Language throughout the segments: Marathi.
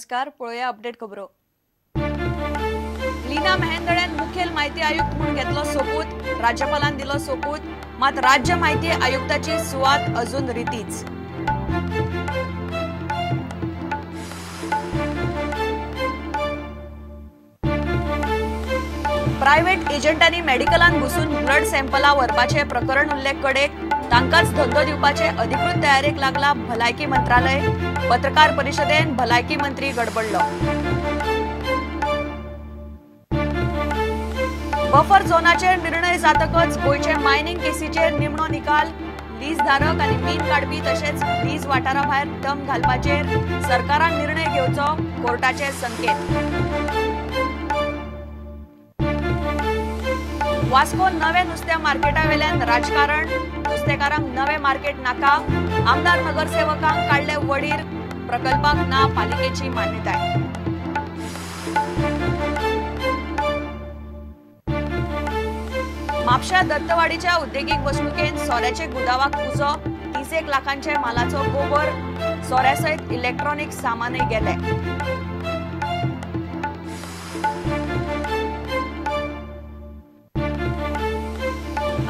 नमस्कार, पळोवया अपडेट खबरो। लीना मेहेंदळेन मुखेल म्हायती आयुक्त म्हणून घेतलो सोपूत। राज्यपालान दिलो सोपूत, मात राज्य म्हायती आयुक्ताची सुवात अजून रितीच। प्रायव्हेट एजंटांनी मेडिकलान घुसून ब्लड सॅम्पला व्हरपाचे प्रकरण उरले कडेक। तांकांच धंदो दिवपाचे अधिकृत तयारेक लागला भलायकी मंत्रालय। पत्रकार परिशदेन भलायकी मंत्री गडबडलो। बफर झोनाचेर निर्णय जातकच गोयचे मायनिंग केसीचेर निमणो निकाल। लीज धारक आनी मीन काडपी तशेच लीज वाठारा भायर दम घालपाचेर सरकारान निर्णय घेवचो, कोर्टाचे संकेत। वास्को नवे नुस्त्या मार्केटावेल्यान राजकारण, नुस्तेकारांक नवे मार्केट नाका। आमदार नगरसेवकांक काडले वडीर, प्रकल्पाक ना पालिकेची मान्यताय। म्हापशा दत्तवाडीच्या उद्देगीक वसणुकेन सोऱ्याचे गुदावाक उजो। 30 लाखांचे मालाचो गोबर, सोऱ्यासयत इलेक्ट्रॉनिक सामानय गेले।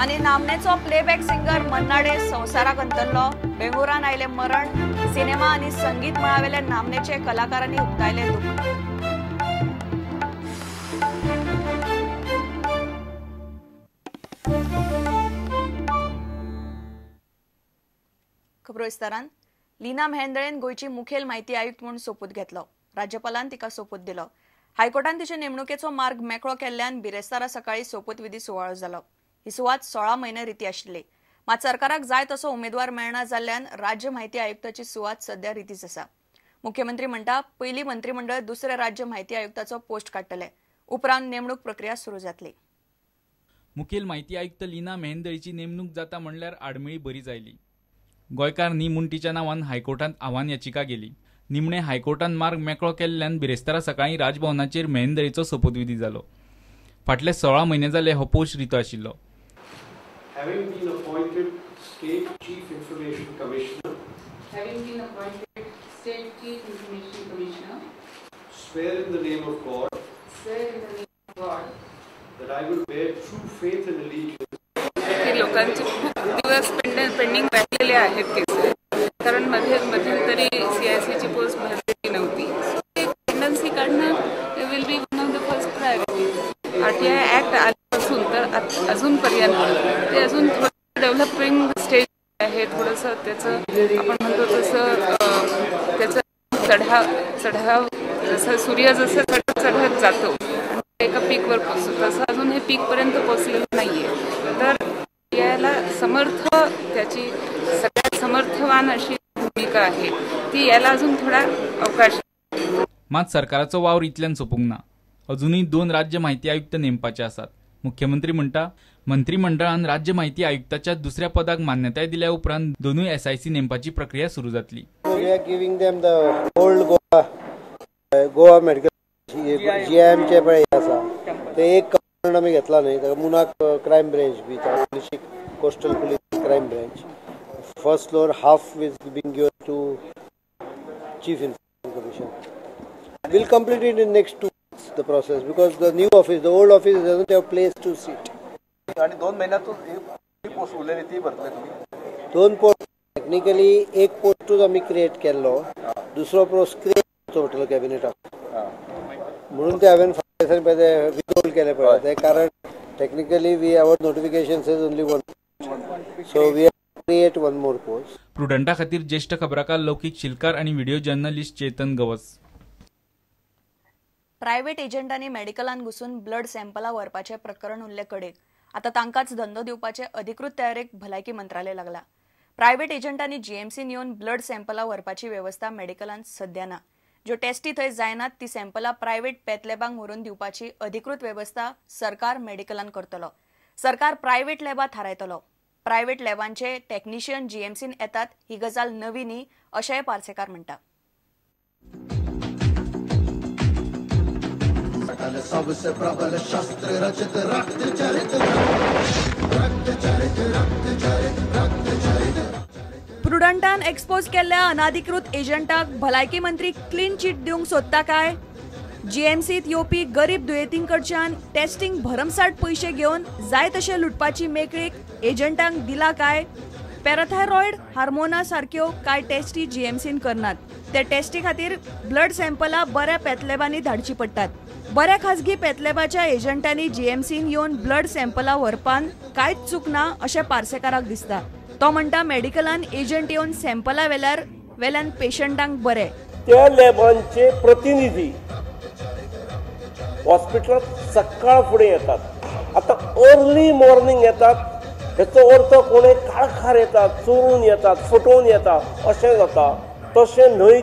आणि नामनेचो प्लेबॅक सिंगर मन्नाडे संवसाराक अंतरलो। बेंगुरान आयले मरण, सिनेमा आणि संगीत मळावेले नामनेचे कलाकारांनी उक्तायले दुःख। खबरो विस्तारान। लीना मेहेंदळेन गोयची मुखेल म्हायती आयुक्त म्हणून सोपूत घेतलो। राज्यपालान तिका सोपूत दिलो। हायकोर्टान तिचे नेमणुकेचो मार्ग मेकळो केल्ल्यान बिरेस्तारा सकाळी सोपूत विधी सुवाळो जालो। ही सुवात 16 म्हयने रिती आशिल्ली, मात सरकाराक जाय तसो उमेदवार मेळना जाल्ल्यान राज्य म्हायती आयुक्ताची सुवात सध्या रितीच आसा। मुख्यमंत्री म्हणटा पयली मंत्रिमंडळ दुसरे राज्य म्हायती आयुक्ताचो पोस्ट काडटले, उपरांत नेमणूक प्रक्रिया सुरू जातली। मुखेल म्हायती आयुक्त लीना मेहेंदळीची नेमणूक जाता म्हणल्यार आडमेळी बरी जायली। गोंयकार न्ही म्हूण तिच्या नांवान हायकोर्टांत आव्हान याचिका गेली। निमणे हायकोर्टान मार्ग मेकळो केल्ल्यान बिरेस्तारा सकाळी राजभवनाचेर मेहेंदळीचो सोपूतविधी जालो। फाटले 16 म्हयने जाले हो पोस्ट रितो आशिल्लो। Having been appointed State Chief Information Commissioner, swear in the name of God, that I will bear true faith and allegiance. लोकांचे खूप दिवस पेंडिंग राहिलेले आहेत केसेस, कारण मध्यंतरी CICची पोस्ट भरलेली नव्हती। पेंडन्सी काढणं will be one of the first priority. RTI act आल्यापासून तर अजूनपर्यंत ते अजून थोडं डेव्हलपिंग स्टेज आहे। थोडंसं त्याचं आपण म्हणतो तसं त्याचा चढाव जसं सूर्य जसं चढत जातो एका पीकवर पोहोचतो, तसं अजून हे पीकपर्यंत पोहोचलेलं नाहीये। तर याला त्याची सगळ्यात समर्थवान अशी भूमिका आहे ती याला अजून थोडा अवकाश। मात सरकाराचो वावर इतल्यान सोपूंक ना। अजूनही 2 राज्य म्हायती आयुक्त नेमपाचे आसात। मुख्यमंत्री म्हणटा मंत्रिमंडळान राज्य म्हायती आयुक्ताच्या दुसऱ्या पदाक मान्यताय दिल्या उपरांत दोनूय SIC नेमपाची प्रक्रिया सुरू जातली। गोवा मेडिकल GIM चे पळय आसा ते एक कारण आमी घेतला न्ही, ताका मुनाक crime branch B coastal police crime branch first floor half is being given to chief information commission. We'll complete it in next 2 weeks the process because the new office, the old office doesn't have place to sit. आणि 2 महिन्यातून पोस्ट उरलेली ती भरतले तुम्ही? 2 पोस्ट टेक्निकली एक पोस्टूच आमी क्रिएट केल्लो, दुसरो पोस्ट क्रिएट करचो पडटलो कॅबिनेटाक, म्हणून ते हांवें विथहोल्ड केले पळय। ते कारण technically we our notification says only 1, so we create 1 more post. प्रुडंटा खातीर ज्येष्ठ खबराकार लौकिक शिलकार आणि video journalist Chetan Gavas. Private एजंटांनी मेडिकलान घुसून ब्लड सॅम्पला व्हरपाचे प्रकरण उरले कडेक आता तांकांच धंदो दिवपाचे अधिकृत तयारेक भलायकी मंत्रालय लागला। प्रायव्हेट एजंटांनी GMCन येवन ब्लड सॅम्पला व्हरपाची व्यवस्था मेडिकलान सध्या ना। ज्यो टेस्टी थंय जायनात ती सॅम्पला प्रायव्हेट पॅथ लॅबांक व्हरून दिवपाची अधिकृत व्यवस्था सरकार मेडिकलान करतलो। सरकार प्रायव्हेट लॅबा थारायतलो। प्रायव्हेट लॅबांचे टेक्निशियन GMCन येतात ही गजाल नवी न्ही अशेंय पार्सेकार म्हणटा। सबसे प्रबल शस्त्र रचित रक्त चरित प्रुडंटान एक्सपोज केल्ल्या अनाधिकृत एजंटाक भलायकी मंत्री क्लीन चिट दिवंक सोदता काय? जीएमसीत येवपी गरीब दुयेंतींकडच्यान टेस्टिंग भरमसाट पयशे घेवन जाय तशे लुटपाची मेकळीक एजंटांक दिला काय? पॅराथायरॉयड, हार्मोना सारक्यो कांय टेस्टी जीएमसीन करनात. ते टेस्टी खातीर ब्लड सॅम्पलां बऱ्या पॅथलॅबांनी धाडची पडटात. बऱ्या खाजगी पॅथलॅबाच्या एजंटांनी जीएमसीन येवन ब्लड सॅम्पलां व्हरपान कांयच चूक ना अशें पार्सेकाराक दिसता. तो म्हणटा मेडिकलान एजंट येवन सॅम्पलां वेल्यान पेशंटांक बरें. त्या लॅबांचे प्रतिनिधी हॉस्पिटलांत सकाळ फुडें येतात. आतां अर्ली मॉर्निंग येतात. हेचो अर्थ कोणें काळखार येतात, चोरून येतात, फटोवन येतात अशें जाता. तशें न्हय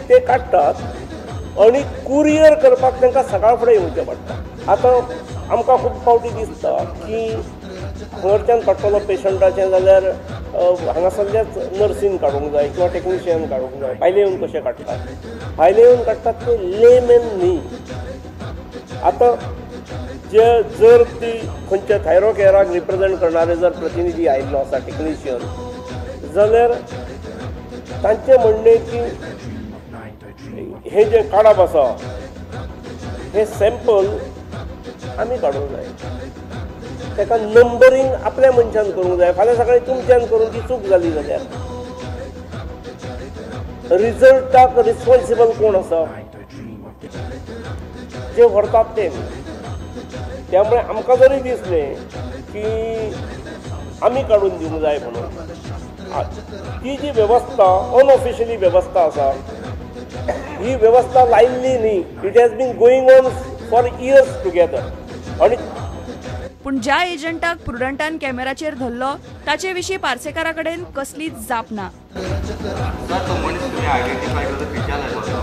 ते काडटात आनी कुरियर करपाक तांकां सकाळ फुडें येवचें पडटा. आतां आमकां खूब फावटी दिसता की हांगाच्यान काडटलो पेशंटाचें जाल्यार हांगासरल्याच नर्सीन काडूंक जाय किंवा टेक्निशियन काडूंक जाय. भायले येवन कशें काडटात? भायले येवन काडटात ते लेमॅन न्ही. आतां जर ती खंयच्या थायरोकेअराक रिप्रेझेंट करणारे जर प्रतिनिधी आयिल्लो आसा टेक्निशियन जाल्यार तांचें म्हणणें की हे जे काडप आसा हे सॅम्पल आमी काडूंक जाय. ताका नंबरींग आपल्या मनशान करूंक जाय. फाल्यां सकाळीं तुमच्यान करून ती चूक जाली जाल्यार रिजल्टाक रिस्पॉन्सिबल कोण आसा? जे व्हरतात ते. त्यामुळे आमकां जरी दिसलें की आमी काडून दिवंक जाय म्हणून ती जी वेवस्था अनऑफिशियली वेवस्था आसा ही वेवस्था लायिल्ली न्ही. It has been going on for years together. आणि पूण ज्या एजंटाक प्रुडंटान कॅमेराचेर धरलो ताचे विशीं पार्सेकारा कडेन कसलीच जाप ना. तो मनीस तुम्ही आयडेंटिफाय करता विचारलाय बसो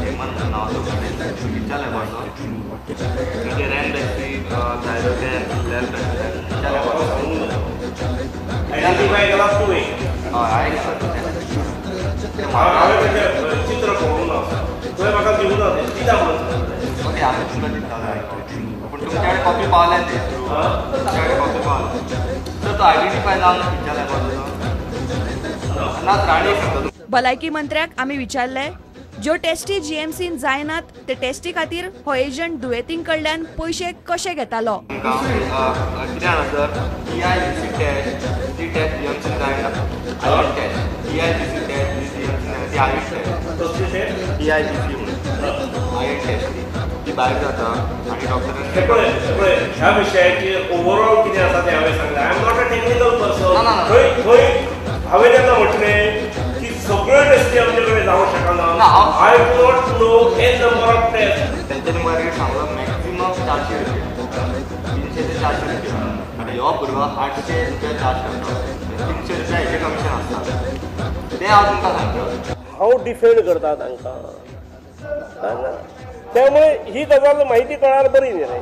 हेमंत नावाचो मनीस विचारलाय बसो तुमचे रॅन टॅक्सी थायरोकॅन लॅल विचारलाय बसो आयडेंटिफाय केला तुवें? हय हांवें चित्र पळोवंक ना. तुवें म्हाका दिवूं ना तें कित्याक म्हणून? ओके हांवें तुमकां दिता पूण तुमचे कडेन कॉपी पावल्या ते तुमचे कडेन कॉपी पावल्या तर तो आयडेंटिफाय जावन विचारलाय बसो. भलायकी मंत्र्याक आमी विचारले ज्यो टेस्टी जीएमसीन जायनात ते टेस्टी खातीर हो एजंट दुयेंतीं कडल्यान पयशे कशे घेतालो. भायर जाता आनी डॉक्टरान ह्या विशयाची ओवरऑल कितें आसा तें हांवें सांगलें. I am not a technical person. थंय हांवें तेन्ना म्हटलें की सगळ्यो टेस्टी आमचे कडेन जावंक शकना. I do not know an number of test. तेंच्यांनी मागीर सांगलो मॅक्सिमम 400 रुपया 300 ते 400 रुपया. आनी हो भुरगो 800 रुपया चार्ज करता. 300 रुपया हेजें कमिशन आसता तें हांव तुमकां सांगता. हांव डिफेंड करता तांकां. त्यामुळे ही गजाल माहिती कळल्यार बरी न्ही रे.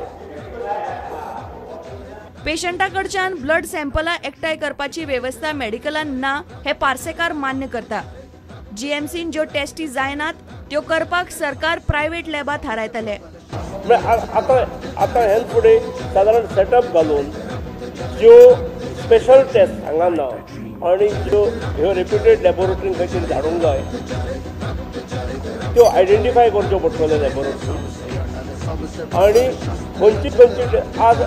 पेशंटाकडच्यान ब्लड सॅम्पलां एकठांय करपाची वेवस्था मेडिकलान ना हे पार्सेकार मान्य करता. जीएमसीन ज्यो टेस्टी जायनात त्यो करपाक सरकार प्रायव्हेट लॅबां थारायतले. आतां हें फुडें सादारण सेटअप घालून ज्यो स्पेशल टेस्ट हांगा ना आनी ज्यो ह्यो रेप्युटेड लॅबोरेटरीन खंयतरी धाडूंक जाय त्यो आयडेंटिफाय करच्यो पडटल्यो लॅबोरेटरी. आनी खंयची आज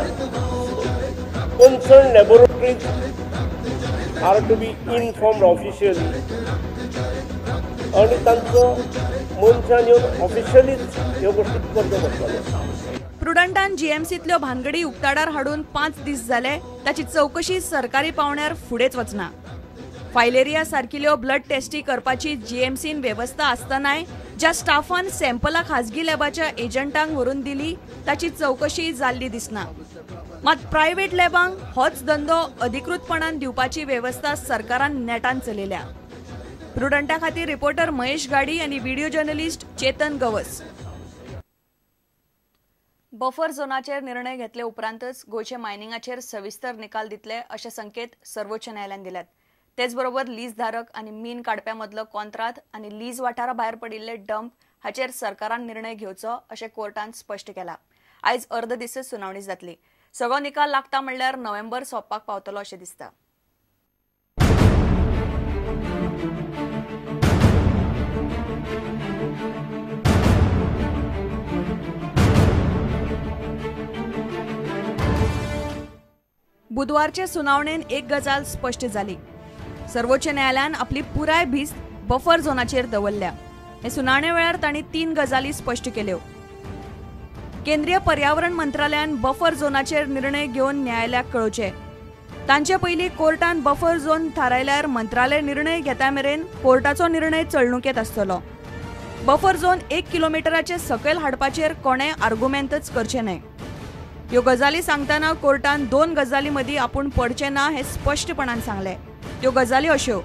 concerned laboratories are to be informed officially आणि तांचो मनशान येवन ऑफिशियलीच ह्यो गोष्टी करच्यो पडटल्यो. प्रुडंटान जीएमसींतल्यो भानगडी उक्ताडार हाडून 5 दीस जाले ताची चवकशी सरकारी पावण्यार फुडेंच वचना. फायलेरिया सारकिल्यो ब्लड टेस्टी करपाची जीएमसीन वेवस्था आसतनाय ज्या स्टाफान सॅम्पलां खाजगी लॅबाच्या एजंटांक व्हरून दिली ताची चवकशी जाल्ली दिसना. मात प्रायव्हेट लॅबांक होच धंदो अधिकृतपणान दिवपाची वेवस्था सरकारान नेटान चलयल्या. प्रुडंटा खातीर रिपोर्टर महेश गाडी आनी video journalist Chetan Gavas. Buffer झोनाचेर निर्णय घेतले उपरांतच गोंयचे मायनिंगाचेर सविस्तर निकाल दितले अशे संकेत सर्वोच्च न्यायालयान दिल्यात. तेच बरोबर लीज धारक आनी मीन काडप्या मदलो कोंत्रात आनी लीज वाठारा भायर पडिल्ले डंप हाचेर सरकारान निर्णय घेवचो अशें कोर्टान स्पश्ट केला. आयज अर्द दीस सुनावणी जातली. सगळो निकाल लागता म्हणल्यार नोव्हेंबर सोंपपाक पावतलो अशें दिसता. बुधवारचे सुनावणेन एक गजाल स्पष्ट जाली. सर्वोच्च न्यायालयान आपली पुराय भिस्त बफर झोनाचेर दवरल्या. हे सुनावणे वेळार तांणी 3 गजाली स्पष्ट केल्यो. केंद्रीय पर्यावरण मंत्रालयान बफर झोनाचेर निर्णय घेवन न्यायालयाक कळोवचे. तांचे पयलीं कोर्टान बफर झोन थारायल्यार मंत्रालय निर्णय घेता मेरेन कोर्टाचो निर्णय चलणुकेत आसतलो. बफर झोन 1 किलोमिटराचे सकयल हाडपाचेर कोणेय आर्ग्युमेंटच करचे न्हय. ह्यो गजाली सांगतना कोर्टान 2 गजाली मदीं आपूण पडचे ना हें स्पश्टपणान सांगलें. त्यो गजाली अश्यो: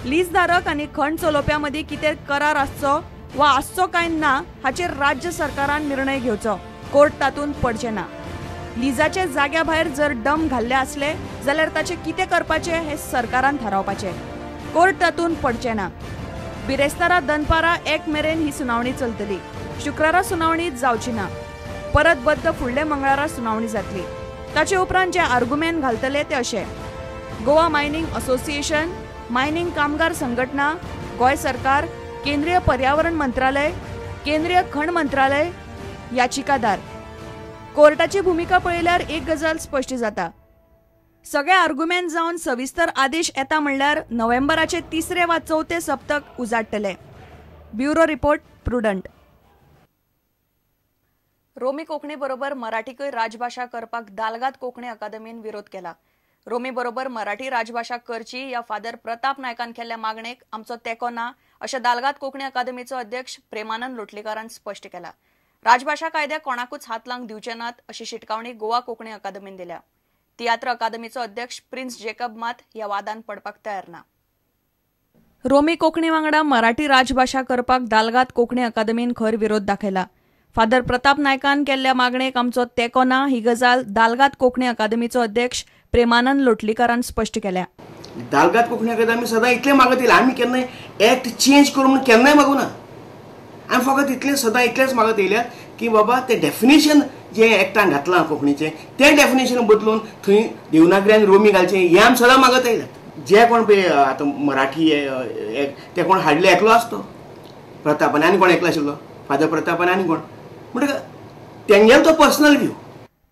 लीजधारक आनी खण चलोवप्या मदीं कितें करार आसचो वा आसचो काय ना हाचेर राज्य सरकारान निर्णय घेवचो. कोर्ट तातूंत पडचे ना. लिजाचे जाग्या भायर जर डम घाल्ले आसले जाल्यार ताचे कितें करपाचे हें सरकारान थारावपाचें. कोर्ट तातूंत पडचे ना. बिरेस्तारा दनपारा 1 मेरेन ही सुनावणी चलतली. शुक्रारा सुनावणी जावची ना. परत बद्द फुडले मंगळारा सुनावणी जातली. ताचे उपरांत जे आर्ग्युमेंट घालतले ते अशे: गोवा मायनिंग असोसिएशन, मायनिंग कामगार संघटना, गोंय सरकार, केंद्रीय पर्यावरण मंत्रालय, केंद्रीय खण मंत्रालय, याचिकादार. कोर्टाची भूमिका पळयल्यार एक गजाल स्पश्ट जाता. सगळे आर्ग्युमेंट जावन सविस्तर आदेश येता म्हणल्यार नोव्हेंबराचे 3रे वा 4थे सप्तक उजाडटले. Bureau report, prudent. रोमी कोंकणी बरोबर मराठीकय राजभाषा करपाक दालगाद कोंकणी अकादमीन विरोध केला. रोमी बरोबर मराठी राजभाषा करची ह्या फादर प्रताप नायकान केल्ल्या मागणेक आमचो तेंको ना अशें दालगाद कोंकणी अकादमीचो अध्यक्ष प्रेमानंद लोटलीकारान स्पश्ट केला. राजभाषा कायद्याक कोणाकूच हात लावंक दिवचे नात अशी शिटकावणी गोवा कोंकणी अकादमीन दिल्या. तियात्र अकादमीचो अध्यक्ष प्रिन्स जेकब मात ह्या वादान पडपाक तयार ना. रोमी कोंकणी वांगडा मराठी राजभाषा करपाक दालगाद कोंकणी अकादमीन खर विरोध दाखयला. फादर प्रताप नायकान केल्ल्या मागणेक आमचो तेंको ना ही गजाल दालगाद कोंकणी अकादमीचो अध्यक्ष प्रेमानंद लोटलीकारान स्पश्ट केल्या. दालगाद कोंकणी अकादमी सदां इतलें मागत येयला, आमी केन्नाय एक्ट चेंज करूं म्हणून केन्नाय मागूं ना. आमी फकत इतलें सदां इतलेंच मागत येयल्यात की बाबा तें डेफिनेशन जें एक्टान घातलां कोंकणीचें तें डेफिनेशन बदलून थंय देवनागरी आनी रोमी घालचें हें आमी सदां मागत येयल्यात. जे कोण पळय आतां मराठी ते कोण हाडले एकलो आसतो प्रतापान, आनी कोण एकलो आशिल्लो फादर प्रतापान आनी कोण, म्हणटकीर तेंगेलो तो पर्सनल व्यू.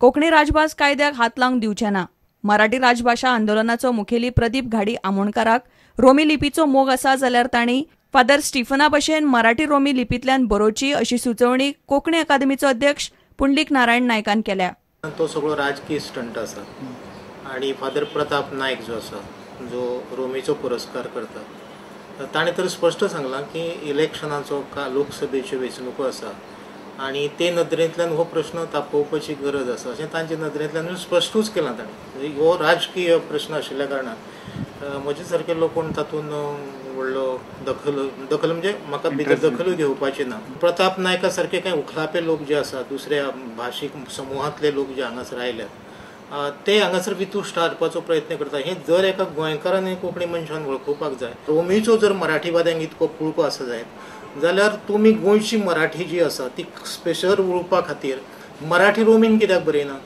कोंकणी राजभास कायद्याक हात लावंक दिवचे ना. मराठी राजभाषा आंदोलनाचो मुखेली प्रदीप घाडी आमोणकाराक रोमी लिपीचो मोग आसा जाल्यार तांणी फादर स्टिफना भशेन मराठी रोमी लिपींतल्यान बरोवची अशी सुचोवणी कोंकणी अकादमीचो अध्यक्ष पुंडलीक नारायण नायकान केल्या. तो सगळो राजकीय स्टंट आसा आनी फादर प्रताप नायक जो आसा जो रोमीचो पुरस्कार करता ताणें तर स्पश्ट सांगलां की इलेक्शनाचो लोकसभेच्यो वेंचणुको आसा आनी ते नदरेंतल्यान हो प्रश्न तापोवपाची गरज आसा अशें तांचे नदरेंतल्यान स्पश्टूच केलां ताणें. हो राजकीय प्रश्न आशिल्ल्या कारणान म्हजे सारके लोक कोण तातूंत व्हडलो दखल म्हणजे म्हाका भितर दखल घेवपाची ना. प्रताप नायका सारके कांय उखलापे लोक जे आसा दुसऱ्या भाशीक समूहांतले लोक जे हांगासर आयल्यात ते हांगासर वितूश्ट हाडपाचो प्रयत्न करता. हें जर एका गोंयकारान आनी कोंकणी मनशान वळखुपाक जाय. रोमीचो जर मराठीवाद्यांक इतको पुळको आसा जायत जाल्यार तुमी गोंयची मराठी जी आसा ती स्पेशल उळोवपा खातीर मराठी रोमीन कित्याक बरयना.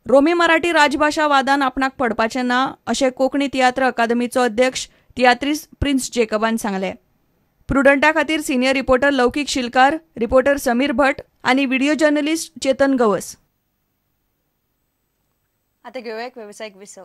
रोमी मराठी राजभाषा वादान आपणाक पडपाचें ना अशें कोंकणी तियात्र अकादमीचो अध्यक्ष तियात्रीस्ट प्रिन्स जेकबान सांगलें. प्रुडंटा खातीर senior reporter Laukik Shilkar, reporter Sameer Bhat आनी व्हिडिओ जर्नलिस्ट चेतन गवस. आता घेऊया एक व्यावसायिक विसव.